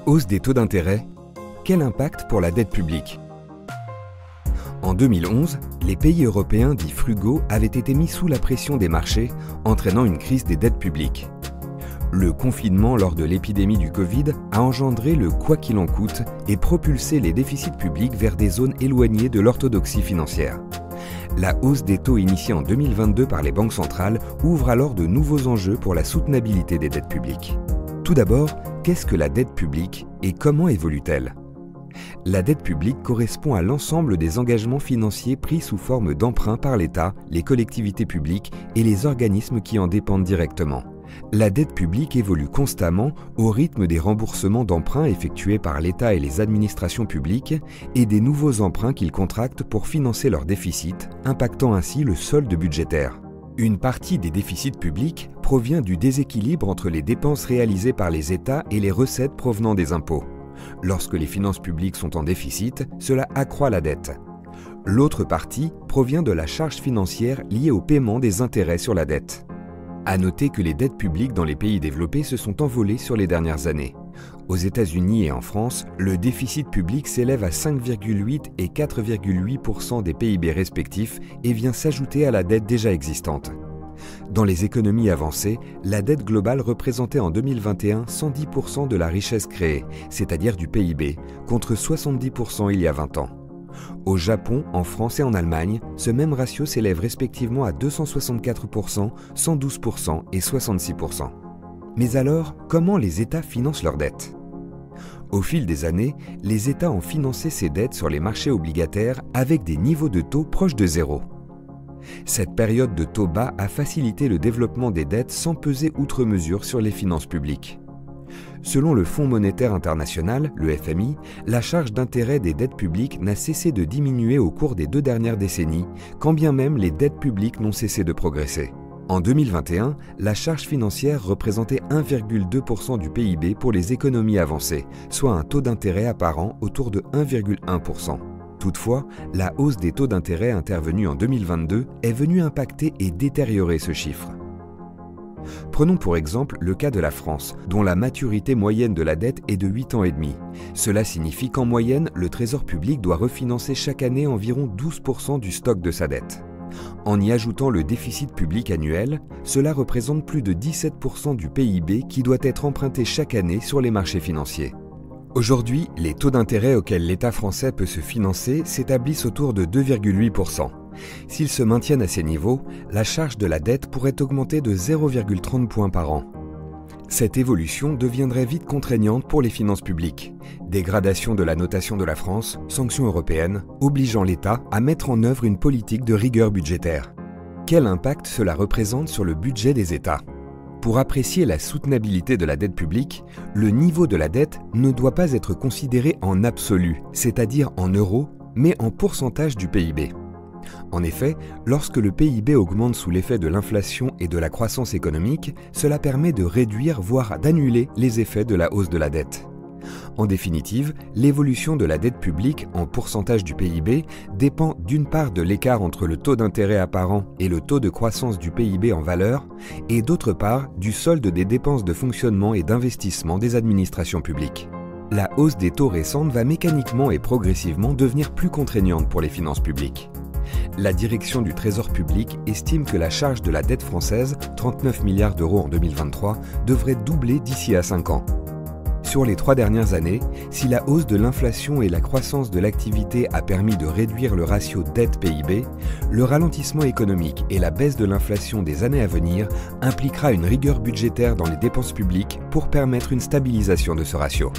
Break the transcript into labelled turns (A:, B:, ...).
A: Hausse des taux d'intérêt, quel impact pour la dette publique? En 2011, les pays européens dits frugaux avaient été mis sous la pression des marchés, entraînant une crise des dettes publiques. Le confinement lors de l'épidémie du Covid a engendré le « quoi qu'il en coûte » et propulsé les déficits publics vers des zones éloignées de l'orthodoxie financière. La hausse des taux initiée en 2022 par les banques centrales ouvre alors de nouveaux enjeux pour la soutenabilité des dettes publiques. Tout d'abord, qu'est-ce que la dette publique et comment évolue-t-elle? La dette publique correspond à l'ensemble des engagements financiers pris sous forme d'emprunts par l'État, les collectivités publiques et les organismes qui en dépendent directement. La dette publique évolue constamment au rythme des remboursements d'emprunts effectués par l'État et les administrations publiques et des nouveaux emprunts qu'ils contractent pour financer leurs déficits, impactant ainsi le solde budgétaire. Une partie des déficits publics provient du déséquilibre entre les dépenses réalisées par les États et les recettes provenant des impôts. Lorsque les finances publiques sont en déficit, cela accroît la dette. L'autre partie provient de la charge financière liée au paiement des intérêts sur la dette. À noter que les dettes publiques dans les pays développés se sont envolées sur les dernières années. Aux États-Unis et en France, le déficit public s'élève à 5,8 et 4,8% des PIB respectifs et vient s'ajouter à la dette déjà existante. Dans les économies avancées, la dette globale représentait en 2021 110% de la richesse créée, c'est-à-dire du PIB, contre 70% il y a 20 ans. Au Japon, en France et en Allemagne, ce même ratio s'élève respectivement à 264%, 112% et 66%. Mais alors, comment les États financent leurs dettes? Au fil des années, les États ont financé ces dettes sur les marchés obligataires avec des niveaux de taux proches de zéro. Cette période de taux bas a facilité le développement des dettes sans peser outre mesure sur les finances publiques. Selon le Fonds monétaire international, le FMI, la charge d'intérêt des dettes publiques n'a cessé de diminuer au cours des 2 dernières décennies, quand bien même les dettes publiques n'ont cessé de progresser. En 2021, la charge financière représentait 1,2% du PIB pour les économies avancées, soit un taux d'intérêt apparent autour de 1,1%. Toutefois, la hausse des taux d'intérêt intervenue en 2022 est venue impacter et détériorer ce chiffre. Prenons pour exemple le cas de la France, dont la maturité moyenne de la dette est de 8 ans et demi. Cela signifie qu'en moyenne, le Trésor public doit refinancer chaque année environ 12% du stock de sa dette. En y ajoutant le déficit public annuel, cela représente plus de 17% du PIB qui doit être emprunté chaque année sur les marchés financiers. Aujourd'hui, les taux d'intérêt auxquels l'État français peut se financer s'établissent autour de 2,8%. S'ils se maintiennent à ces niveaux, la charge de la dette pourrait augmenter de 0,30 points par an. Cette évolution deviendrait vite contraignante pour les finances publiques. Dégradation de la notation de la France, sanctions européennes, obligeant l'État à mettre en œuvre une politique de rigueur budgétaire. Quel impact cela représente sur le budget des États? Pour apprécier la soutenabilité de la dette publique, le niveau de la dette ne doit pas être considéré en absolu, c'est-à-dire en euros, mais en pourcentage du PIB. En effet, lorsque le PIB augmente sous l'effet de l'inflation et de la croissance économique, cela permet de réduire, voire d'annuler les effets de la hausse de la dette. En définitive, l'évolution de la dette publique en pourcentage du PIB dépend d'une part de l'écart entre le taux d'intérêt apparent et le taux de croissance du PIB en valeur, et d'autre part du solde des dépenses de fonctionnement et d'investissement des administrations publiques. La hausse des taux récentes va mécaniquement et progressivement devenir plus contraignante pour les finances publiques. La direction du Trésor public estime que la charge de la dette française, 39 milliards d'euros en 2023, devrait doubler d'ici à 5 ans. Sur les 3 dernières années, si la hausse de l'inflation et la croissance de l'activité a permis de réduire le ratio dette-PIB, le ralentissement économique et la baisse de l'inflation des années à venir impliquera une rigueur budgétaire dans les dépenses publiques pour permettre une stabilisation de ce ratio.